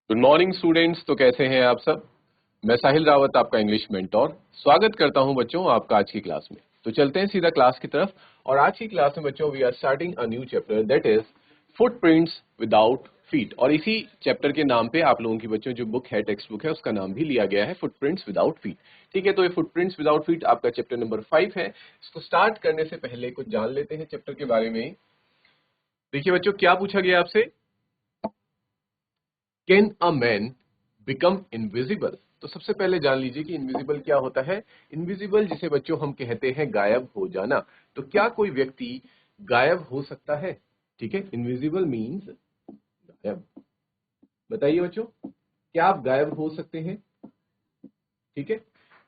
Good morning students. तो कैसे हैं आप सब। मैं साहिल रावत, आपका इंग्लिश मेंटोर, स्वागत करता हूं बच्चों आपका आज की क्लास में। तो चलते हैं सीधा क्लास की तरफ। और आज की क्लास में बच्चों we are starting a new chapter that is footprints without feet. और इसी चैप्टर के नाम पे आप लोगों की बच्चों जो बुक है, टेक्स्ट बुक है, उसका नाम भी लिया गया है फुटप्रिंट्स विदाउट फीट। ठीक है, तो ये फुटप्रिंट्स विदाउट फीट आपका चैप्टर नंबर 5 है। इसको स्टार्ट करने से पहले कुछ जान लेते हैं चैप्टर के बारे में। देखिए बच्चों, क्या पूछा गया आपसे, can a man become invisible. तो सबसे पहले जान लीजिए कि इनविजिबल क्या होता है। इनविजिबल जिसे बच्चों हम कहते हैं गायब हो जाना। तो क्या कोई व्यक्ति गायब हो सकता है? ठीक है, इनविजिबल मीन्स गायब। बताइए बच्चों, क्या आप गायब हो सकते हैं? ठीक है,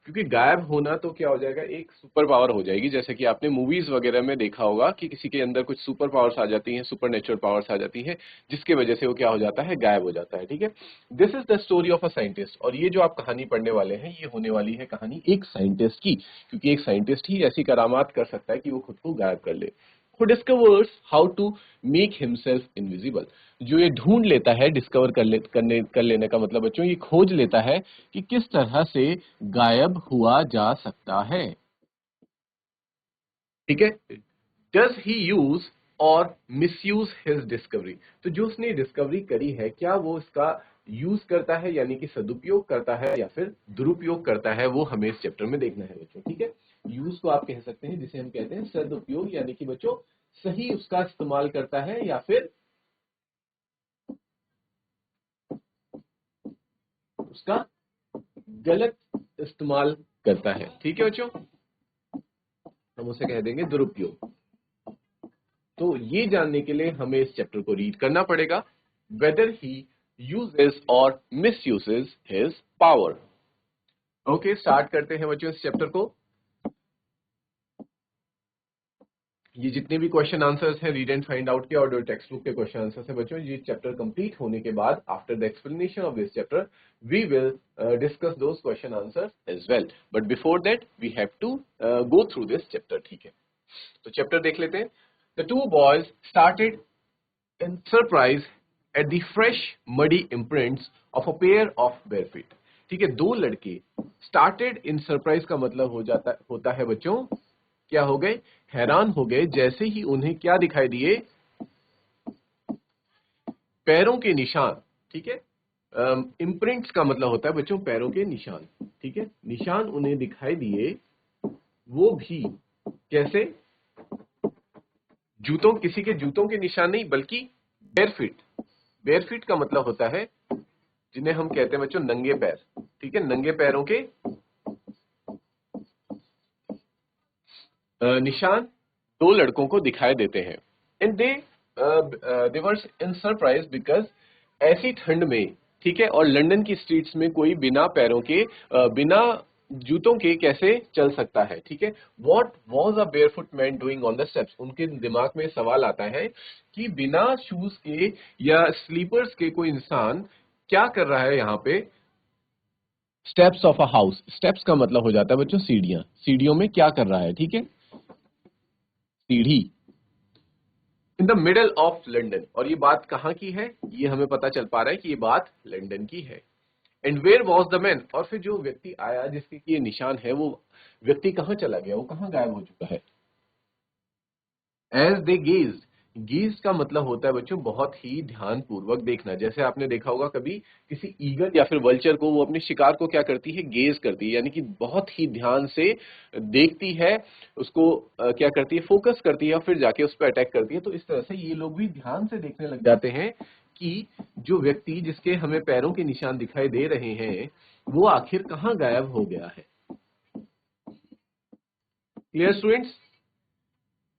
क्योंकि गायब होना तो क्या हो जाएगा, एक सुपर पावर हो जाएगी। जैसे कि आपने मूवीज वगैरह में देखा होगा कि किसी के अंदर कुछ सुपर पावर्स आ जाती हैं, सुपर नेचुरल पावर्स आ जाती हैं, जिसके वजह से वो क्या हो जाता है, गायब हो जाता है। ठीक है, this is the story of a scientist. और ये जो आप कहानी पढ़ने वाले हैं, ये होने वाली है कहानी एक साइंटिस्ट की, क्योंकि एक साइंटिस्ट ही ऐसी करामात कर सकता है कि वो खुद को गायब कर ले। Who discovers how to make himself invisible। जो ये ढूंढ लेता है, डिस्कवर कर लेने का मतलब बच्चों, ये खोज लेता है कि किस तरह से गायब हुआ जा सकता है। ठीक है, डज ही यूज और मिसयूज हिज डिस्कवरी। तो जो उसने डिस्कवरी करी है, क्या वो इसका यूज करता है यानी कि सदुपयोग करता है या फिर दुरुपयोग करता है, वो हमें इस चैप्टर में देखना है बच्चों। ठीक है, यूज को आप कह सकते हैं जिसे हम कहते हैं सदुपयोग, यानी कि बच्चों सही उसका इस्तेमाल करता है या फिर उसका गलत इस्तेमाल करता है। ठीक है बच्चों, हम उसे कह देंगे दुरुपयोग। तो ये जानने के लिए हमें इस चैप्टर को रीड करना पड़ेगा, वेदर ही यूजेस और misuses his power. Okay, start करते हैं बच्चों इस चैप्टर को। ये जितने भी क्वेश्चन आंसर्स हैं रीड एंड फाइंड आउट के और जो टेक्स्ट बुक के क्वेश्चन आंसर्स हैं बच्चों, ये चैप्टर कंप्लीट होने के बाद after the explanation of this chapter we will discuss those question answers as well, but before that we have to go through this chapter. ठीक है, तो चैप्टर देख लेते हैं। The two boys started in surprise at the fresh muddy imprints of a pair of bare feet। ठीक है, दो लड़के started in surprise का मतलब होता है बच्चों, क्या हो गए, हैरान हो गए, जैसे ही उन्हें क्या दिखाई दिए, पैरों के निशान। ठीक है, इम्प्रिंट्स का मतलब होता है बच्चों पैरों के निशान। ठीक है, निशान उन्हें दिखाई दिए, वो भी कैसे, जूतों, किसी के जूतों के निशान नहीं बल्कि बेयर फीट। बेयर फीट का मतलब होता है जिन्हें हम कहते हैं बच्चों नंगे पैर। ठीक है, नंगे पैरों के निशान दो लड़कों को दिखाई देते हैं। And they were in surprise because ऐसी ठंड में, ठीक है, और लंदन की स्ट्रीट्स में कोई बिना पैरों के, बिना जूतों के कैसे चल सकता है। ठीक है, what was a barefoot man doing on the steps. उनके दिमाग में सवाल आता है कि बिना शूज के या स्लीपर्स के कोई इंसान क्या कर रहा है यहाँ पे, steps of a house. Steps का मतलब हो जाता है बच्चों सीढ़ियां, सीढ़ियों में क्या कर रहा है। ठीक है, सीढ़ी in the middle of London. और ये बात कहाँ की है, ये हमें पता चल पा रहा है कि ये बात लंदन की है। And where was the man. और फिर जो व्यक्ति आया जिसके ये निशान है, वो व्यक्ति कहाँ चला गया, वो कहाँ गायब हो चुका है। एज दे गेज, गेज का मतलब होता है बच्चों बहुत ही ध्यान पूर्वक देखना। जैसे आपने देखा होगा कभी किसी ईगल या फिर वल्चर को, वो अपने शिकार को क्या करती है, गेज करती है, यानी कि बहुत ही ध्यान से देखती है उसको, क्या करती है, फोकस करती है और फिर जाके उस पर अटैक करती है। तो इस तरह से ये लोग भी ध्यान से देखने लग जाते हैं कि जो व्यक्ति जिसके हमें पैरों के निशान दिखाई दे रहे हैं, वो आखिर कहाँ गायब हो गया है। Clear students,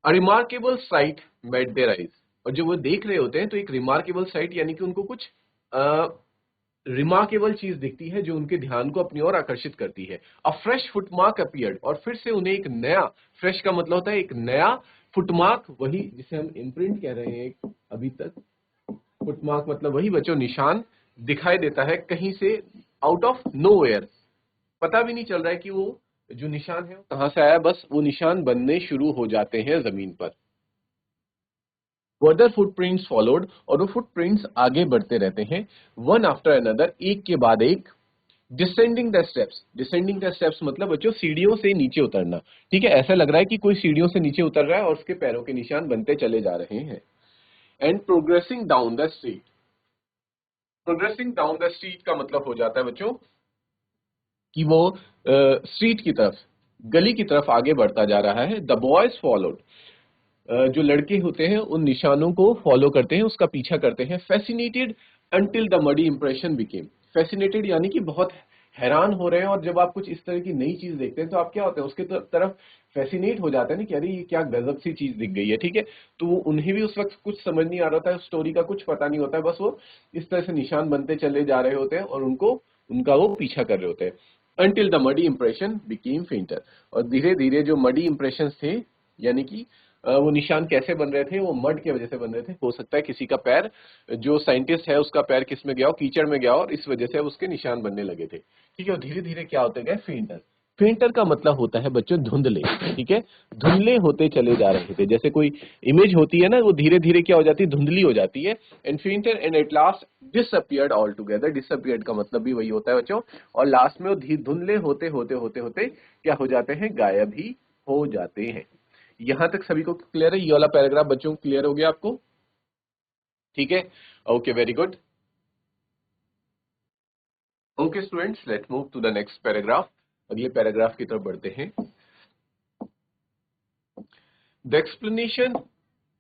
a remarkable sight met their eyes. और जब वो देख रहे होते हैं तो एक रिमार्केबल साइट यानी कि उनको कुछ रिमार्केबल चीज दिखती है जो उनके ध्यान को अपनी ओर आकर्षित करती है। अ फ्रेश फुटमार्क अपीयर्ड। और फिर से उन्हें एक नया, फ्रेश का मतलब होता है एक नया, फुटमार्क वही जिसे हम इम्प्रिंट कह रहे हैं अभी तक, फुटमार्क मतलब वही बच्चों निशान दिखाई देता है कहीं से, आउट ऑफ नोवेयर। पता भी नहीं चल रहा है कि वो जो निशान है वो कहां से आया, बस वो निशान बनने शुरू हो जाते हैं जमीन पर। फर्दर फुटप्रिंट्स फॉलोड, और वो फुटप्रिंट्स आगे बढ़ते रहते हैं, वन आफ्टर अनदर, एक के बाद एक, descending the steps. Descending the steps मतलब बच्चों सीढ़ियों से नीचे उतरना। ठीक है, ऐसा लग रहा है कि कोई सीढ़ियों से नीचे उतर रहा है और उसके पैरों के निशान बनते चले जा रहे हैं। And progressing down the street. Progressing down the street का मतलब हो जाता है बच्चों कि वो स्ट्रीट की तरफ, गली की तरफ आगे बढ़ता जा रहा है। द बॉयज फॉलोड, जो लड़के होते हैं उन निशानों को फॉलो करते हैं, उसका पीछा करते हैं। Fascinated until the muddy impression became. Fascinated यानी कि बहुत हैरान हो रहे हैं, और जब आप कुछ इस तरह की नई चीज देखते हैं तो आप क्या होते हैं, उसके तरफ फैसिनेट हो जाते हैं ना कि अरे ये क्या गजब सी चीज दिख गई है। ठीक है, तो उन्हें भी उस वक्त कुछ समझ नहीं आ रहा था, स्टोरी का कुछ पता नहीं होता है, बस वो इस तरह से निशान बनते चले जा रहे होते हैं और उनको उनका वो पीछा कर रहे होते हैं। Until the muddy impression became फेंटर। और धीरे धीरे जो मडी इंप्रेशन थे, यानी कि वो निशान कैसे बन रहे थे, वो मड की वजह से बन रहे थे। हो सकता है किसी का पैर, जो साइंटिस्ट है उसका पैर किस में गया हो, कीचड़ में गया हो, और इस वजह से अब उसके निशान बनने लगे थे। ठीक है, और धीरे धीरे क्या होते गए, फेंटर। फेंटर का मतलब होता है बच्चों धुंधले। ठीक है, धुंधले होते चले जा रहे थे, जैसे कोई इमेज होती है ना, वो धीरे धीरे क्या हो जाती है, धुंधली हो जाती है। And फेंटर and at last disappeared all together. Disappeared का मतलब भी वही होता है बच्चों, और लास्ट में वो धुंधले होते होते होते होते क्या हो जाते हैं, गायब ही हो जाते हैं। यहां तक सभी को क्लियर है? ये वाला पैराग्राफ बच्चों क्लियर हो गया आपको? ठीक है, okay, very good. Okay students, let's move to the next paragraph. अगले पैराग्राफ की तरफ बढ़ते हैं। The explanation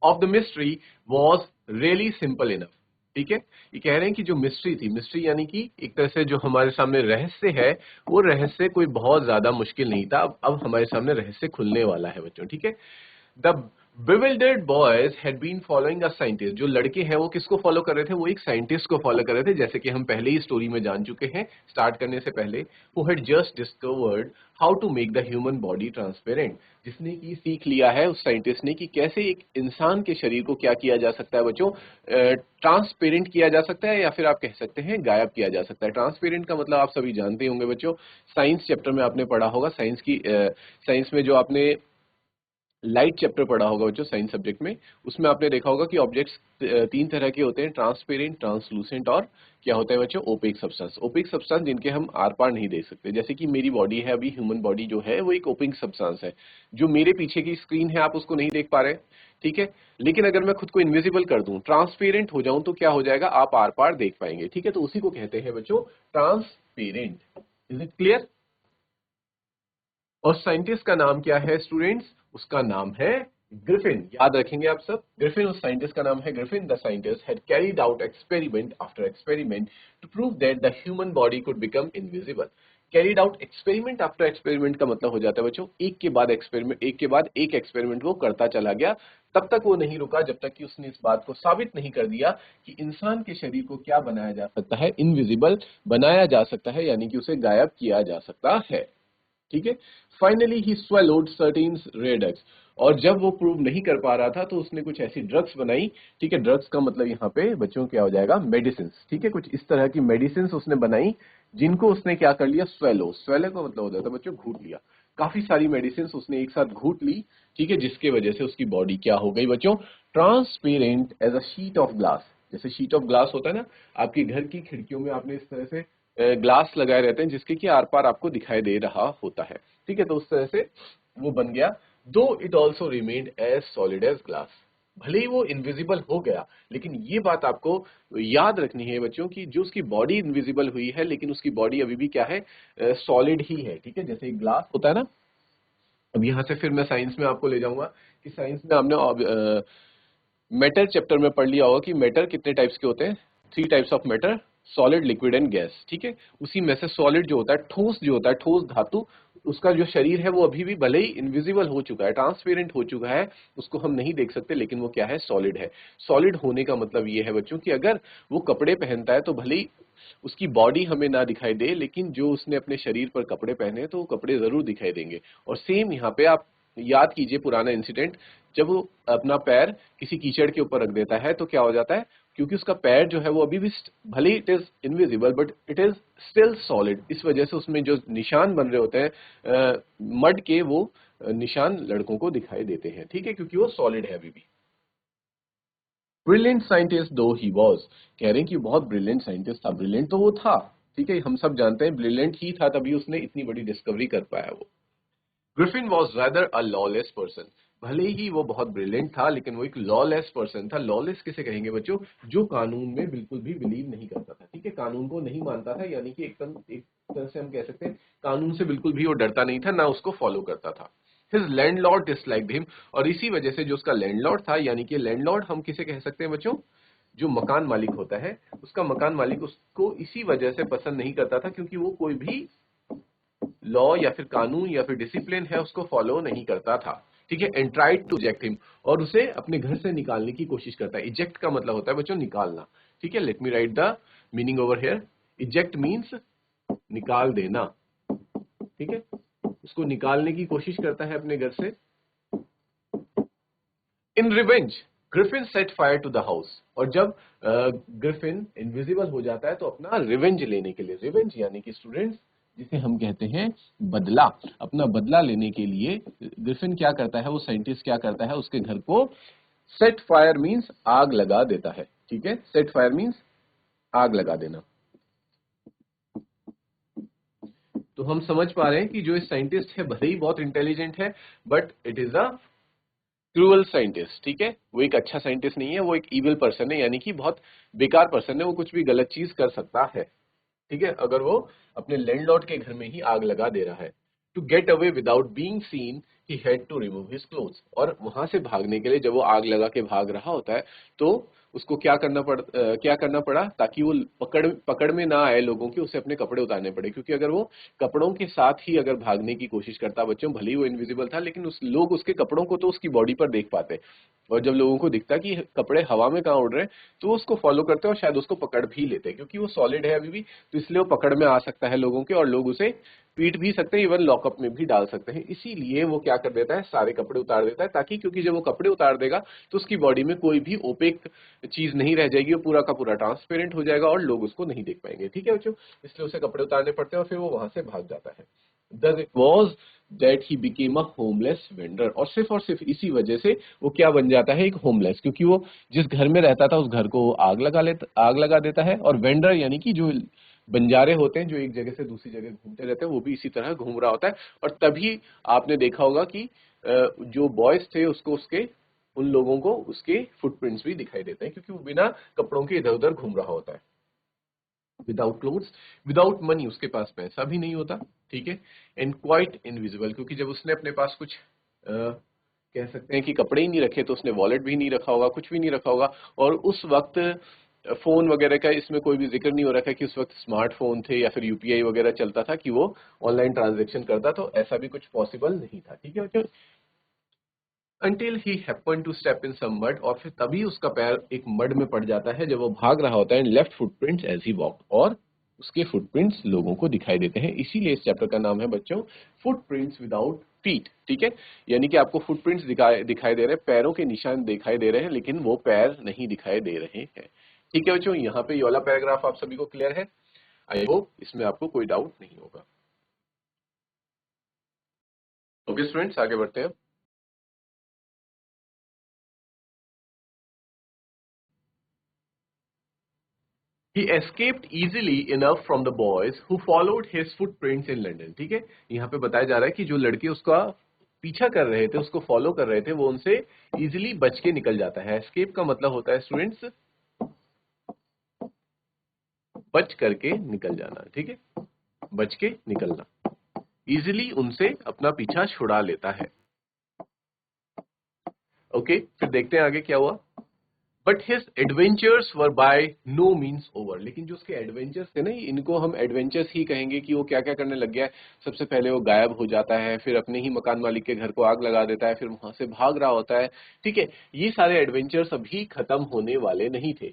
of the mystery was really simple enough. ठीक है, ये कह रहे हैं कि जो मिस्ट्री थी, मिस्ट्री यानी कि एक तरह से जो हमारे सामने रहस्य है, वो रहस्य कोई बहुत ज्यादा मुश्किल नहीं था। अब हमारे सामने रहस्य खुलने वाला है बच्चों। ठीक है, the bewildered boys had been following a scientist। जो लड़के हैं वो किसको फॉलो कर रहे थे, वो एक साइंटिस्ट को फॉलो कर रहे थे, जैसे कि हम पहले ही स्टोरी में जान चुके हैं स्टार्ट करने से पहले। who had just discovered how to make the human body transparent। जिसने की सीख लिया है उस साइंटिस्ट ने कि कैसे एक इंसान के शरीर को क्या किया जा सकता है बच्चों, ट्रांसपेरेंट किया जा सकता है, या फिर आप कह सकते हैं गायब किया जा सकता है। ट्रांसपेरेंट का मतलब आप सभी जानते होंगे बच्चों, साइंस चैप्टर में आपने पढ़ा होगा, साइंस में जो आपने लाइट चैप्टर पढ़ा होगा बच्चों साइंस सब्जेक्ट में, उसमें आपने देखा होगा कि ऑब्जेक्ट्स तीन तरह के होते हैं, ट्रांसपेरेंट, ट्रांसलूसेंट, और क्या होता है बच्चों, ओपेक सब्सटेंस। ओपेक सब्सटेंस जिनके हम आर पार नहीं देख सकते, जैसे कि मेरी बॉडी है, अभी ह्यूमन बॉडी जो है वो एक ओपेक सब्सटेंस है। जो मेरे पीछे की स्क्रीन है आप उसको नहीं देख पा रहे। ठीक है, लेकिन अगर मैं खुद को इनविजिबल कर दूं, ट्रांसपेरेंट हो जाऊं, तो क्या हो जाएगा, आप आर पार देख पाएंगे। ठीक है, तो उसी को कहते हैं बच्चों ट्रांसपेरेंट। Is it clear? और साइंटिस्ट का नाम क्या है स्टूडेंट्स? उसका नाम है ग्रिफिन। याद रखेंगे आप सब, ग्रिफिन उस साइंटिस्ट का नाम है। Griffin the scientist had carried out experiment after experiment to prove that the human body could become invisible. Carried out experiment after experiment का मतलब हो जाता है बच्चों एक के बाद एक्सपेरिमेंट, एक के बाद एक एक्सपेरिमेंट वो करता चला गया। तब तक वो नहीं रुका जब तक कि उसने इस बात को साबित नहीं कर दिया कि इंसान के शरीर को क्या बनाया जा सकता है, इनविजिबल बनाया जा सकता है, यानी कि उसे गायब किया जा सकता है। ठीक है, finally he swallowed certain rare drugs. और जब वो प्रूव नहीं कर पा रहा था तो उसने कुछ ऐसी ड्रग्स बनाई। ठीक है, ड्रग्स का मतलब यहाँ पे बच्चों क्या हो जाएगा, मेडिसिन। ठीक है, कुछ इस तरह की मेडिसिन उसने बनाई जिनको उसने क्या कर लिया, स्वेलो। स्वेलो का मतलब हो जाता है बच्चों घूट लिया। काफी सारी मेडिसिन उसने एक साथ घूट ली। ठीक है, जिसके वजह से उसकी बॉडी क्या हो गई बच्चों, transparent as a sheet of glass. जैसे शीट ऑफ ग्लास होता है ना, आपके घर की खिड़कियों में आपने इस तरह से ग्लास लगाए रहते हैं जिसके कि आर पार आपको दिखाई दे रहा होता है। ठीक है, तो उस तरह से वो बन गया। Though it also remained as solid as glass. भले ही वो इनविजिबल हो गया, लेकिन ये बात आपको याद रखनी है बच्चों की, जो उसकी बॉडी इनविजिबल हुई है लेकिन उसकी बॉडी अभी भी क्या है, सॉलिड ही है। ठीक है, जैसे एक ग्लास होता है ना। अब यहां से फिर मैं साइंस में आपको ले जाऊंगा कि साइंस में आपने मेटर चैप्टर में पढ़ लिया होगा कि मेटर कितने टाइप्स के होते हैं, three types of matter, solid, liquid and gas. ठीक है, उसी में से सॉलिड जो होता है, ठोस जो होता है, ठोस धातु, उसका जो शरीर है वो अभी भी भले ही इनविजिबल हो चुका है, ट्रांसपेरेंट हो चुका है, उसको हम नहीं देख सकते, लेकिन वो क्या है, सॉलिड है। सॉलिड होने का मतलब ये है बच्चों कि अगर वो कपड़े पहनता है तो भले ही उसकी बॉडी हमें ना दिखाई दे, लेकिन जो उसने अपने शरीर पर कपड़े पहने तो वो कपड़े जरूर दिखाई देंगे। और सेम यहाँ पे आप याद कीजिए पुराना इंसिडेंट, जब वो अपना पैर किसी कीचड़ के ऊपर रख देता है तो क्या हो जाता है, क्योंकि उसका पैर जो है वो अभी भी भले it is invisible but it is still solid, इस वजह से उसमें जो निशान बन रहे होते हैं मड के, वो निशान लड़कों को दिखाई देते हैं। ठीक है, क्योंकि वो सॉलिड है अभी भी। ब्रिलियंट साइंटिस्ट दो ही वॉज, कह रहे हैं कि बहुत ब्रिलियंट साइंटिस्ट था, ब्रिलियंट तो वो था, ठीक है, हम सब जानते हैं ब्रिलियंट ही था, तभी उसने इतनी बड़ी डिस्कवरी कर पाया वो। Griffin was rather a lawless person, भले ही वो बहुत ब्रिलियंट था लेकिन वो एक लॉलेस पर्सन था। लॉलेस किसे कहेंगे बच्चों? जो कानून में बिल्कुल भी बिलीव नहीं करता था, ठीक है, कानून को नहीं मानता था, यानी कि एकदम एक तरह से हम कह सकते हैं कानून से बिल्कुल भी वो डरता नहीं था, ना उसको फॉलो करता था। हिज लैंडलॉर्ड डिसलाइक्ड हिम, और इसी वजह से जो उसका लैंडलॉर्ड था, यानी कि लैंडलॉर्ड हम किसे कह सकते हैं बच्चों? जो मकान मालिक होता है, उसका मकान मालिक उसको इसी वजह से पसंद नहीं करता था क्योंकि वो कोई भी लॉ या फिर कानून या फिर डिसिप्लिन है उसको फॉलो नहीं करता था, ठीक है। And tried to eject him, और उसे अपने घर से निकालने की कोशिश करता है। इजेक्ट का मतलब होता है बच्चों निकालना, ठीक है। Let me right the meaning over here. Eject means निकाल देना, ठीक है, उसको निकालने की कोशिश करता है अपने घर से। In revenge Griffin set fire to the house, और जब ग्रिफिन इनविजिबल हो जाता है तो अपना रिवेंज लेने के लिए, रिवेंज यानी कि स्टूडेंट्स जिसे हम कहते हैं बदला, अपना बदला लेने के लिए ग्रिफिन क्या करता है, वो साइंटिस्ट क्या करता है, उसके घर को सेट फायर मींस आग लगा देता है, ठीक है। सेट फायर मींस आग लगा देना। तो हम समझ पा रहे हैं कि जो इस साइंटिस्ट है भले ही बहुत इंटेलिजेंट है, but it is a cruel scientist, ठीक है। वो एक अच्छा साइंटिस्ट नहीं है, वो एक इविल पर्सन है, यानी कि बहुत बेकार पर्सन है, वो कुछ भी गलत चीज कर सकता है, ठीक है, अगर वो अपने लैंडलॉर्ड के घर में ही आग लगा दे रहा है। To get away without being seen he had to remove his clothes, और वहां से भागने के लिए जब वो आग लगा के भाग रहा होता है तो उसको क्या करना पड़ा ताकि वो पकड़ पकड़ में ना आए लोगों के, उसे अपने कपड़े उतारने पड़े, क्योंकि अगर वो कपड़ों के साथ ही अगर भागने की कोशिश करता बच्चों, भले ही वो इनविजिबल था लेकिन उस लोग उसके कपड़ों को तो उसकी बॉडी पर देख पाते, और जब लोगों को दिखता कि कपड़े हवा में कहाँ उड़ रहे हैं तो वो उसको फॉलो करते और शायद उसको पकड़ भी लेते, क्योंकि वो सॉलिड है अभी भी, तो इसलिए वो पकड़ में आ सकता है लोगों के, और लोग उसे पीट भी सकते हैं, इवन लॉकअप में भी डाल सकते हैं। इसीलिए वो क्या कर देता है, सारे कपड़े उतार देता है, ताकि क्योंकि जब वो कपड़े उतार देगा तो उसकी बॉडी में कोई भी ओपेक चीज नहीं रह जाएगी, वो पूरा का पूरा ट्रांसपेरेंट हो जाएगा और लोग उसको नहीं देख पाएंगे, ठीक है बच्चों। इसलिए उसे कपड़े उतारने पड़ते हैं और फिर वो वहां से भाग जाता है। Thus it was that he became a homeless vendor, और सिर्फ इसी वजह से वो क्या बन जाता है, एक होमलेस, क्योंकि वो जिस घर में रहता था उस घर को आग लगा देता है, और वेंडर यानी कि जो बंजारे होते हैं जो एक जगह से दूसरी जगह घूमते रहते हैं, वो भी इसी तरह घूम रहा होता है। और तभी आपने देखा होगा कि जो बॉयज थे उसको उसके उन लोगों को उसके फुटप्रिंट्स भी दिखाई देते हैं, क्योंकि वो बिना कपड़ों के इधर उधर घूम रहा होता है। विदाउट क्लोथ्स, विदाउट मनी, उसके पास पैसा भी नहीं होता, ठीक है। एंड क्वाइट इनविजिबल, क्योंकि जब उसने अपने पास कुछ कह सकते हैं कि कपड़े ही नहीं रखे, तो उसने वॉलेट भी नहीं रखा होगा, कुछ भी नहीं रखा होगा। और उस वक्त फोन वगैरह का इसमें कोई भी जिक्र नहीं हो रखा है कि उस वक्त स्मार्टफोन थे या फिर यूपीआई वगैरह चलता था कि वो ऑनलाइन ट्रांजेक्शन करता, तो ऐसा भी कुछ पॉसिबल नहीं था, ठीक है बच्चों। Until he happened to step in some mud, और फिर तभी उसका पैर एक मड में पड़ जाता है जब वो भाग रहा होता है, and left footprints as he walk, और उसके फुटप्रिंट्स लोगों को दिखाई देते हैं। इसीलिए इस चैप्टर का नाम है बच्चों फुटप्रिंट्स विदाउट फीट, ठीक है। यानी कि आपको फुटप्रिंट्स दिखाई दे रहे हैं, पैरों के निशान दिखाई दे रहे हैं, लेकिन वो पैर नहीं दिखाई दे रहे हैं, ठीक है बच्चों। यहाँ पे ये वाला पैराग्राफ आप सभी को क्लियर है? आई होप इसमें आपको कोई डाउट नहीं होगा। ओके स्टूडेंट्स, आगे बढ़ते हैं। He escaped easily enough from the boys who followed his footprints in London, ठीक है। यहाँ पे बताया जा रहा है कि जो लड़के उसका पीछा कर रहे थे, उसको फॉलो कर रहे थे, वो उनसे इजीली बच के निकल जाता है। एस्केप का मतलब होता है स्टूडेंट्स बच करके निकल जाना, ठीक है, बच के निकलना, इजीली उनसे अपना पीछा छुड़ा लेता है। ओके, फिर देखते हैं आगे क्या हुआ। But his adventures were by no means over, लेकिन जो उसके एडवेंचर्स थे ना, इनको हम एडवेंचर्स ही कहेंगे कि वो क्या क्या करने लग गया है। सबसे पहले वो गायब हो जाता है, फिर अपने ही मकान मालिक के घर को आग लगा देता है, फिर वहां से भाग रहा होता है, ठीक है। ये सारे एडवेंचर्स अभी खत्म होने वाले नहीं थे।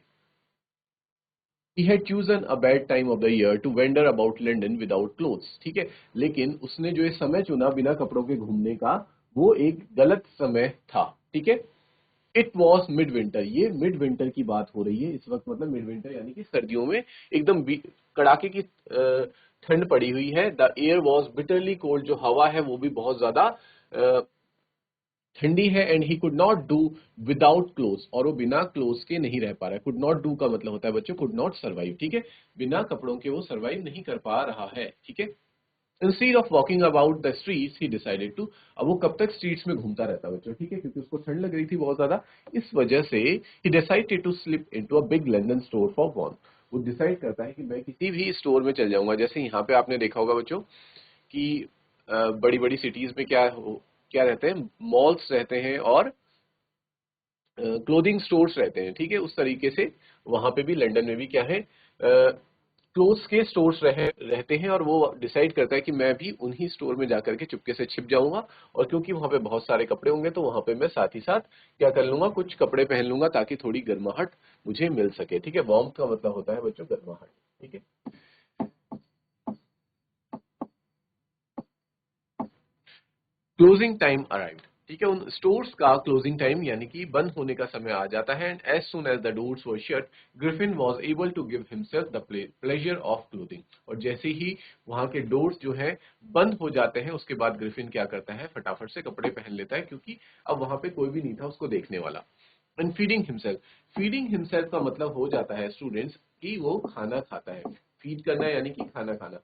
He had chosen a bad time of the year to wander about London without clothes, ठीक है। लेकिन उसने जो ये समय चुना बिना कपड़ों के घूमने का, वो एक गलत समय था, ठीक है। इट वॉज मिड विंटर, ये मिड विंटर की बात हो रही है इस वक्त, मतलब मिड विंटर यानी कि सर्दियों में एकदम कड़ाके की ठंड पड़ी हुई है। The air was bitterly cold, जो हवा है वो भी बहुत ज्यादा ठंडी है and he could not do without cloth, और वो बिना क्लोथ के नहीं रह पा रहा है। कुड नॉट डू का मतलब होता है बच्चों कुड नॉट सर्वाइव, ठीक है, बिना कपड़ों के वो सर्वाइव नहीं कर पा रहा है, ठीक है। Instead of walking about the streets he decided to, अब वो कब तक स्ट्रीट्स में घूमता रहता है बच्चों, ठीक है, क्योंकि उसको ठंड लग रही थी बहुत ज्यादा, इस वजह से he decided to slip into a big London store for warm. वो डिसाइड करता है कि मैं किसी भी स्टोर में चल जाऊंगा। जैसे यहाँ पे आपने देखा होगा बच्चों कि बड़ी बड़ी सिटीज में क्या रहते हैं, मॉल्स रहते हैं और क्लोथिंग स्टोर्स रहते हैं, ठीक है। उस तरीके से वहां पे भी लंदन में भी क्या है, क्लोथ्स के स्टोर्स रहते हैं, और वो डिसाइड करता है कि मैं भी उन्हीं स्टोर में जाकर के चुपके से छिप जाऊंगा, और क्योंकि वहां पे बहुत सारे कपड़े होंगे तो वहां पे मैं साथ ही साथ क्या कर लूंगा, कुछ कपड़े पहन लूंगा ताकि थोड़ी गर्माहट मुझे मिल सके, ठीक है। वार्म का मतलब होता है बच्चों गर्माहट, ठीक है। क्लोजिंग टाइम अराइव्ड, ठीक है, उन स्टोर्स का क्लोजिंग टाइम यानी कि बंद होने का समय आ जाता है। And as soon as the doors were shut, Griffin was able to give himself the pleasure of clothing, और जैसे ही वहां के डोर्स जो है बंद हो जाते हैं उसके बाद ग्रिफिन क्या करता है, फटाफट से कपड़े पहन लेता है, क्योंकि अब वहां पे कोई भी नहीं था उसको देखने वाला। एंड फीडिंग हिमसेल्फ का मतलब हो जाता है स्टूडेंट्स कि वो खाना खाता है। फीड करना यानी कि खाना खाना,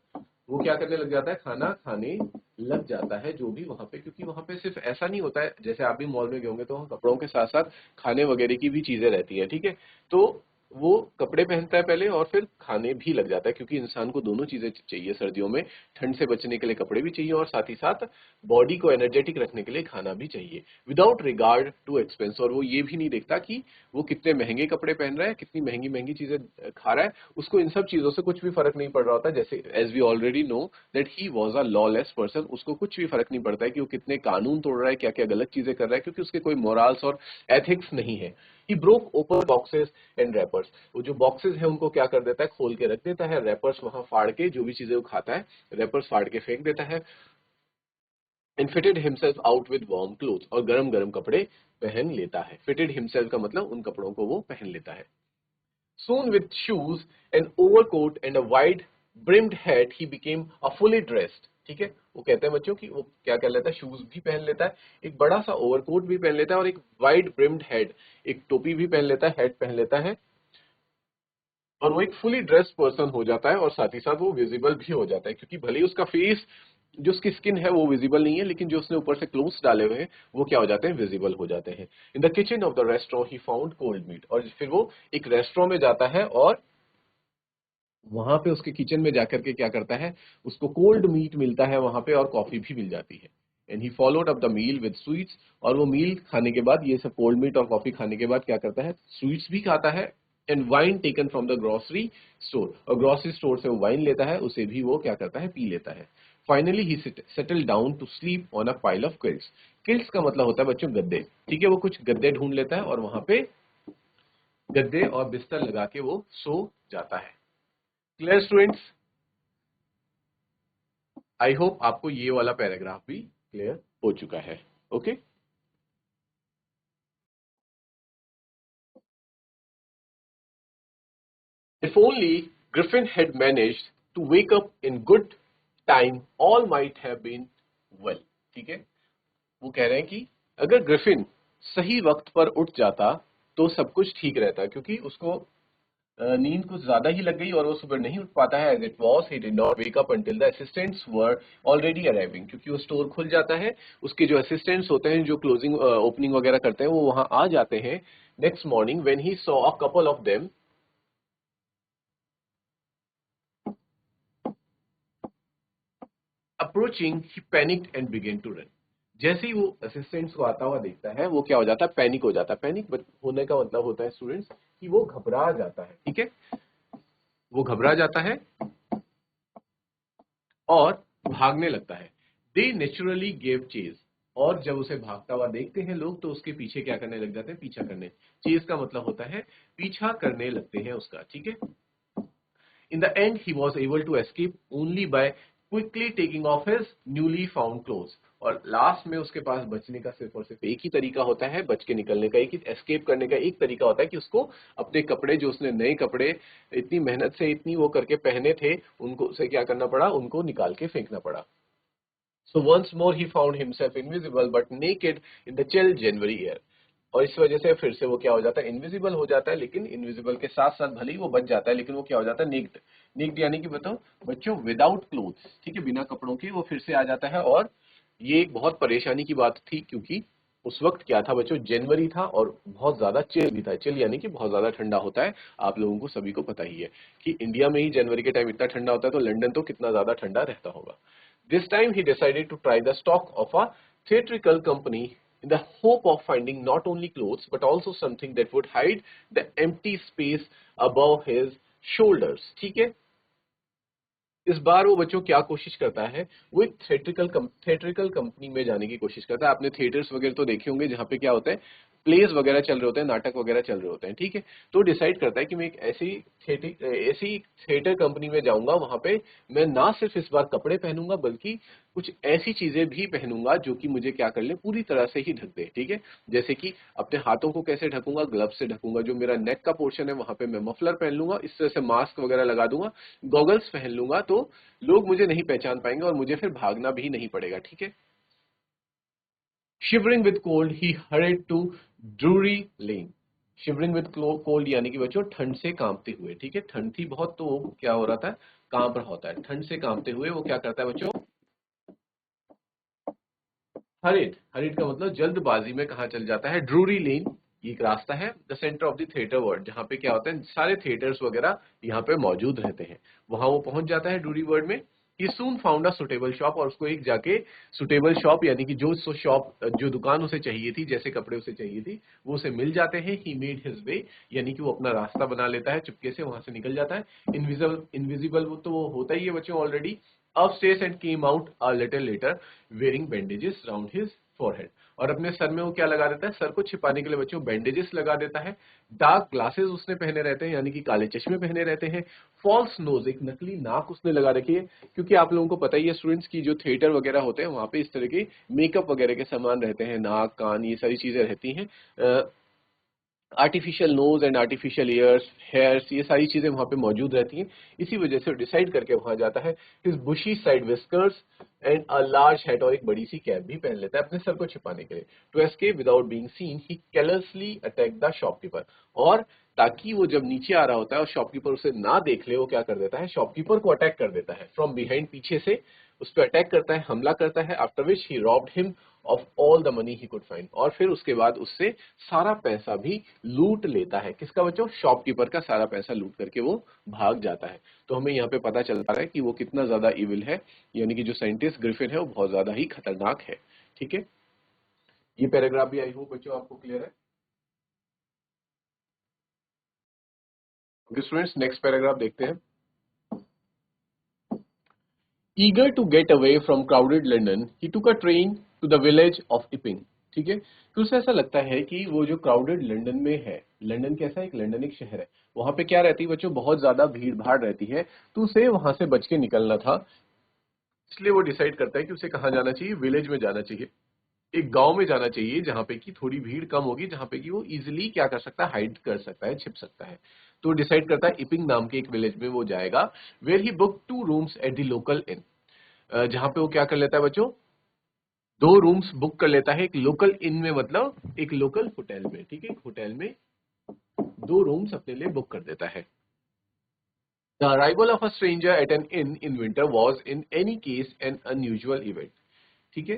वो क्या करने लग जाता है, खाना खाने लग जाता है जो भी वहां पे, क्योंकि वहां पे सिर्फ ऐसा नहीं होता है, जैसे आप भी मॉल में गए होंगे तो वहाँ कपड़ों के साथ साथ खाने वगैरह की भी चीजें रहती है, ठीक है। तो वो कपड़े पहनता है पहले और फिर खाने भी लग जाता है, क्योंकि इंसान को दोनों चीजें चाहिए सर्दियों में, ठंड से बचने के लिए कपड़े भी चाहिए और साथ ही साथ बॉडी को एनर्जेटिक रखने के लिए खाना भी चाहिए, विदाउट रिगार्ड टू एक्सपेंस। और वो ये भी नहीं देखता कि वो कितने महंगे कपड़े पहन रहा है, कितनी महंगी महंगी चीजें खा रहा है, उसको इन सब चीजों से कुछ भी फर्क नहीं पड़ रहा होता। जैसे as we already know that he was a lawless person, उसको कुछ भी फर्क नहीं पड़ता है कि वो कितने कानून तोड़ रहा है, क्या क्या गलत चीजें कर रहा है, क्योंकि उसके कोई मोरल्स और एथिक्स नहीं है। He broke open boxes and rappers, वो जो बॉक्सेस है उनको क्या कर देता है, खोल के रख देता है, रैपर्स वहां फाड़ के, जो भी चीजें वो खाता है रैपर्स फाड़ के फेंक देता है। And fitted himself out with warm cloth, और गरम गरम कपड़े पहन लेता है। फिटेड हिमसेल्फ का मतलब उन कपड़ों को वो पहन लेता है। Soon with shoes, an overcoat and a wide brimmed hat, he became a fully dressed, ठीक है। वो कहते हैं बच्चों कि वो क्या कर लेता है, शूज भी पहन लेता है, एक बड़ा सा ओवरकोट भी पहन लेता है, और एक वाइड ब्रिम्ड हेड, एक टोपी भी पहन लेता है, हेड पहन लेता है, और वो एक फुली ड्रेस पर्सन हो जाता है, और साथ ही साथ वो विजिबल भी हो जाता है, क्योंकि भले ही उसका फेस, जो उसकी स्किन है वो विजिबल नहीं है, लेकिन जो उसने ऊपर से क्लोथ्स डाले हुए हैं वो क्या हो जाते हैं, विजिबल हो जाते हैं। In the kitchen of the restaurant he found cold meat, और फिर वो एक रेस्टोरेंट में जाता है और वहां पे उसके किचन में जाकर के क्या करता है, उसको कोल्ड मीट मिलता है वहां पे, और कॉफी भी मिल जाती है। And he followed up the meal with sweets, और वो मील खाने के बाद, ये सब कोल्ड मीट और कॉफी खाने के बाद क्या करता है, स्वीट्स भी खाता है। And wine taken from the grocery store, और ग्रोसरी स्टोर से वो वाइन लेता है, उसे भी वो क्या करता है, पी लेता है। Finally he settle down to sleep on a pile of quilts. Quilts का मतलब होता है बच्चों गद्दे, ठीक है, वो कुछ गद्दे ढूंढ लेता है और वहां पे गद्दे और बिस्तर लगा के वो सो जाता है। क्लियर स्टूडेंट्स, आई होप आपको ये वाला पैराग्राफ भी क्लियर हो चुका है। Okay, if only Griffin had managed to wake up in good time all might have been well, ठीक है। वो कह रहे हैं कि अगर ग्रिफिन सही वक्त पर उठ जाता तो सब कुछ ठीक रहता, क्योंकि उसको नींद कुछ ज्यादा ही लग गई और वो सुबह नहीं उठ पाता है। As it was he did not wake up until the assistants were already arriving, क्योंकि वो स्टोर खुल जाता है, उसके जो असिस्टेंट्स होते हैं जो क्लोजिंग ओपनिंग वगैरह करते हैं वो वहां आ जाते हैं। Next morning when he saw a couple of them approaching, he panicked and began to run. जैसे ही वो असिस्टेंट्स को आता हुआ देखता है वो क्या हो जाता है, पैनिक हो जाता है। पैनिक होने का मतलब होता है स्टूडेंट्स कि वो घबरा जाता है, ठीक है, वो घबरा जाता है और भागने लगता है। दे नेचुरली गेव चेज, और जब उसे भागता हुआ देखते हैं लोग तो उसके पीछे क्या करने लग जाते हैं, पीछा करने। चेज का मतलब होता है पीछा करने लगते हैं उसका, ठीक है। In the end he was able to escape only by quickly taking off his newly found clothes, और लास्ट में उसके पास बचने का सिर्फ और सिर्फ एक ही तरीका होता है, बच के निकलने का, एक ही एस्केप करने का एक तरीका होता है कि उसको अपने कपड़े, जो उसने नए कपड़े इतनी मेहनत से इतनी वो करके पहने थे, उनको उसे क्या करना पड़ा, उनको निकाल के फेंकना पड़ा। So once more he found himself invisible but naked in the chill January air. और इस वजह से फिर से वो क्या हो जाता है, इनविजिबल हो जाता है, लेकिन इनविजिबल के साथ साथ भले ही वो बच जाता है लेकिन वो क्या हो जाता है, नेक्ड। नेक्ड यानी कि बताओ बच्चों विदाउट क्लोथ्स, ठीक है, बिना कपड़ों के वो फिर से आ जाता है। और ये एक बहुत परेशानी की बात थी क्योंकि उस वक्त क्या था बच्चों, जनवरी था और बहुत ज्यादा चिल भी था। चिल यानी कि बहुत ज्यादा ठंडा होता है, आप लोगों को सभी को पता ही है कि इंडिया में ही जनवरी के टाइम इतना ठंडा होता है, तो लंदन तो कितना ज्यादा ठंडा रहता होगा। This time he decided to try the stock of a theatrical company in the hope of finding not only clothes but also something that would hide the empty space above his shoulders। ठीक है, इस बार वो बच्चों क्या कोशिश करता है, वो एक थिएट्रिकल कंपनी में जाने की कोशिश करता है। आपने थिएटर्स वगैरह तो देखे होंगे जहाँ पे क्या होता है, प्लेस वगैरह चल रहे होते हैं, नाटक वगैरह चल रहे होते हैं, ठीक है। तो डिसाइड करता है कि मैं एक ऐसी थिएटर कंपनी में जाऊंगा, वहां पे मैं ना सिर्फ इस बार कपड़े पहनूंगा बल्कि कुछ ऐसी चीजें भी पहनूंगा जो कि मुझे क्या कर ले, पूरी तरह से ही ढक दे, ठीक है। जैसे कि अपने हाथों को कैसे ढकूंगा, ग्लव्स से ढकूंगा, जो मेरा नेक का पोर्शन है वहां पे मैं मफलर पहन लूंगा, इस तरह से मास्क वगैरह लगा दूंगा, गॉगल्स पहन लूंगा, तो लोग मुझे नहीं पहचान पाएंगे और मुझे फिर भागना भी नहीं पड़ेगा, ठीक है। Shivering with cold he hurried to Drury Lane. Shivering with cold यानी कि बच्चों ठंड से कांपते हुए, ठीक है, ठंड थी बहुत तो वो क्या हो रहा था, कांप रहा होता है। ठंड से कांपते हुए वो क्या करता है बच्चों, हरिड, हरिड का मतलब जल्दबाजी में कहा चल जाता है, ड्रूरी लेन। ये एक रास्ता है, the centre of the theatre world, जहाँ पे क्या होता है, सारे थिएटर्स वगैरह यहाँ पे मौजूद रहते हैं। वहां वो पहुंच जाता है ड्रूरी वर्ल्ड में। ही सून फाउंड अ सुटेबल शॉप, और उसको एक जाके सुटेबल शॉप यानी कि जो शॉप, जो दुकान उसे चाहिए थी, जैसे कपड़े उसे चाहिए थी, वो उसे मिल जाते हैं। ही मेड हिज वे, यानी कि वो अपना रास्ता बना लेता है, चुपके से वहां से निकल जाता है। इनविजिबल, इनविजिबल वो तो होता ही है बच्चों already. Upstairs and came out a little letter wearing bandages round his forehead, और अपने सर में वो क्या लगा देता है, सर को छिपाने के लिए बच्चों बैंडेजेस लगा देता है। डार्क ग्लासेस उसने पहने रहते हैं, यानी कि काले चश्मे पहने रहते हैं। फॉल्स नोज, एक नकली नाक उसने लगा रखी है, क्योंकि आप लोगों को पता ही है स्टूडेंट्स की जो थिएटर वगैरह होते हैं वहां पे इस तरह के मेकअप वगैरह के सामान रहते हैं, नाक कान ये सारी चीजें रहती हैं। Artificial nose and artificial ears, hairs, ये सारी चीजें वहां पे मौजूद रहती हैं। इसी वजह से डिसाइड करके वहां जाता है। His bushy side whiskers and a large hat, और एक बड़ी सी कैप भी पहन लेता है अपने सर को छिपाने के लिए। To escape without being seen he carelessly attack the shopkeeper, और ताकि वो जब नीचे आ रहा होता है और शॉपकीपर उसे ना देख ले, वो क्या कर देता है, शॉपकीपर को अटैक कर देता है फ्रॉम बिहाइंड, पीछे से उस पर अटैक करता है, हमला करता है। After which he robbed him of all the money he could find, और फिर उसके बाद उससे सारा पैसा भी लूट लेता है। किसका बच्चों, शॉपकीपर का सारा पैसा लूट करके वो भाग जाता है। तो हमें यहाँ पे पता चल पा रहा है कि वो कितना ज्यादा इविल है, यानी कि जो साइंटिस्ट ग्रिफिन है वो बहुत ज्यादा ही खतरनाक है, ठीक है। ये पैराग्राफ भी आई होप बच्चों आपको क्लियर है। ओके स्टूडेंट्स, नेक्स्ट पैराग्राफ देखते हैं। Eager to get away from crowded London, he took a train to the village of Epping। ठीक है, तो उसे ऐसा लगता है कि वो जो क्राउडेड लंदन में है, लंदन कैसा है, एक लंदन एक शहर है, वहां पे क्या रहती है बच्चों, बहुत ज्यादा भीड़ भाड़ रहती है, तो उसे वहां से बच के निकलना था। इसलिए वो डिसाइड करता है कि उसे कहाँ जाना चाहिए, विलेज में जाना चाहिए, एक गांव में जाना चाहिए जहां पे कि थोड़ी भीड़ कम होगी, जहां पे कि वो इजिली क्या कर सकता है, हाइड कर सकता है, छिप सकता है। तो डिसाइड करता है इपिंग नाम के एक विलेज में वो जाएगा। Where he book 2 rooms at the local inn, जहां पे वो क्या कर लेता है बच्चों, 2 रूम्स बुक कर लेता है एक लोकल इन में, मतलब एक लोकल होटल में, ठीक है, एक होटल में 2 रूम्स अपने लिए बुक कर देता है। The arrival of a stranger at an inn in winter was in any case an unusual event. ठीक है,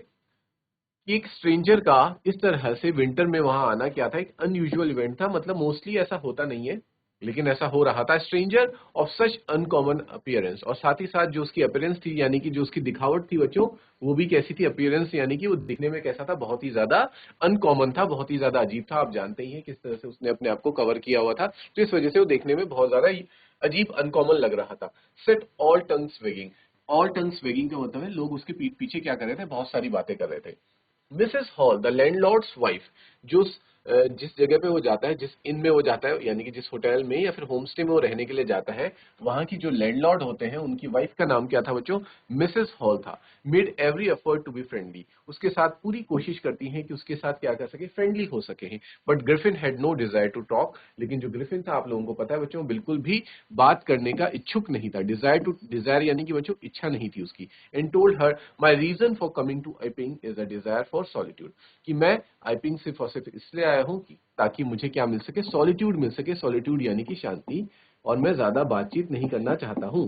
कि एक स्ट्रेंजर का इस तरह से विंटर में वहां आना क्या था, एक अनयूजुअल इवेंट था, मतलब मोस्टली ऐसा होता नहीं है लेकिन ऐसा हो रहा था। Stranger of such uncommon appearance, और साथ ही साथ जो उसकी अपीयरेंस थी, यानी कि जो उसकी दिखावट थी बच्चों, वो भी कैसी थी, अपीयरेंस यानी कि वो दिखने में कैसा था, बहुत ही ज्यादा अनकॉमन था, बहुत ही ज्यादा अजीब था। आप जानते ही हैं किस तरह से उसने अपने आप को कवर किया हुआ था, तो इस वजह से वो देखने में बहुत ज्यादा अजीब अनकॉमन लग रहा था। Set all tongues weighing, all tongues weighing का मतलब है लोग उसके पीठ पीछे क्या कर रहे थे, बहुत सारी बातें कर रहे थे। Mrs hall the landlords wife, जो जिस जगह पे वो जाता है, जिस इन में वो जाता है, यानी कि जिस होटल में या फिर होम स्टे में वो रहने के लिए जाता है, वहां की जो लैंडलॉर्ड होते हैं, उनकी वाइफ का नाम क्या था बच्चों? मिसेस हॉल था। Made every effort to be friendly, उसके साथ पूरी कोशिश करती हैं कि उसके साथ क्या कर सके, फ्रेंडली हो सके हैं। But Griffin had no desire to talk, लेकिन जो ग्रिफिन था, आप लोगों को पता है बच्चों, बिल्कुल भी बात करने का इच्छुक नहीं था। डिजायर यानी कि बच्चों इच्छा नहीं थी उसकी। And told her my reason for coming to Iping is a desire for solitude, कि मैं आईपिंग सिर्फ और सिर्फ इसलिए आया हूं कि ताकि मुझे क्या मिल सके, सॉलिट्यूड मिल सके। सॉलिट्यूड यानी कि शांति, और मैं ज्यादा बातचीत नहीं करना चाहता हूं।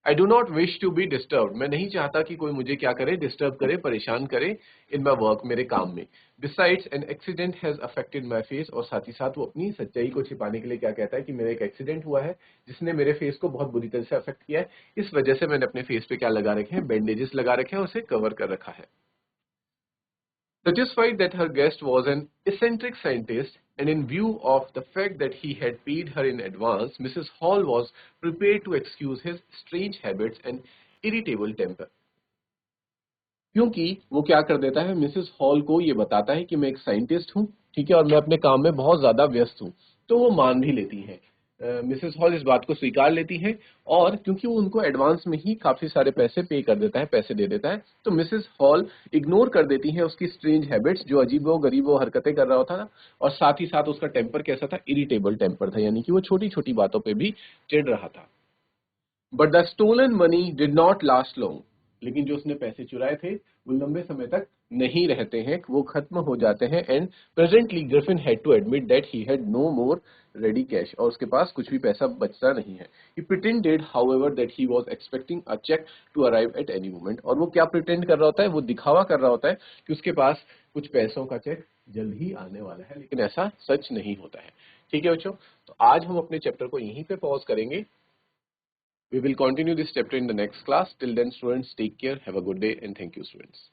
I do not wish to be disturb, मैं नहीं चाहता कि कोई मुझे क्या करे, डिस्टर्ब करे, परेशान करे इन माई वर्क, मेरे काम में। Besides an accident has affected my face, और साथ ही साथ वो अपनी सच्चाई को छिपाने के लिए क्या कहता है कि मेरा एक एक्सीडेंट हुआ है जिसने मेरे फेस को बहुत बुरी तरह से अफेक्ट किया है, इस वजह से मैंने अपने फेस पे क्या लगा रखे हैं, बैंडेजेस लगा रखे हैं, उसे कवर कर रखा है। Satisfied that her guest was an eccentric scientist, and in view of the fact that he had paid her in advance, Mrs. Hall was prepared to excuse his strange habits and irritable temper. क्योंकि वो क्या कर देता है, Mrs hall को ये बताता है कि मैं एक साइंटिस्ट हूँ, ठीक है, और मैं अपने काम में बहुत ज्यादा व्यस्त हूँ, तो वो मान भी लेती हैं। मिसेस हॉल इस बात को स्वीकार लेती हैं, और क्योंकि वो उनको एडवांस में ही काफी सारे पैसे पे कर देता है, पैसे दे देता है, तो मिसेस हॉल इग्नोर कर देती हैं उसकी स्ट्रेंज हैबिट्स, जो अजीबो गरीबो हरकतें कर रहा होता ना, और साथ ही साथ उसका टेम्पर कैसा था, इरिटेबल टेम्पर था, यानी कि वो छोटी छोटी बातों पे भी चिढ़ रहा था। But the stolen money did not last long, लेकिन जो उसने पैसे चुराए थे वो लंबे समय तक नहीं रहते हैं, वो खत्म हो जाते हैं। And presently Griffin had to admit that he had no more ready cash, और उसके पास कुछ भी पैसा बचता नहीं है। He pretended however that he was expecting a cheque to arrive at any moment, और वो क्या प्रिटेंड कर रहा होता है, वो दिखावा कर रहा होता है कि उसके पास कुछ पैसों का चेक जल्द ही आने वाला है, लेकिन ऐसा सच नहीं होता है। ठीक है बच्चों, तो आज हम अपने चैप्टर को यहीं पे पॉज करेंगे। We will continue this chapter in the next class. Till then, students, take care. Have a good day and thank you, students.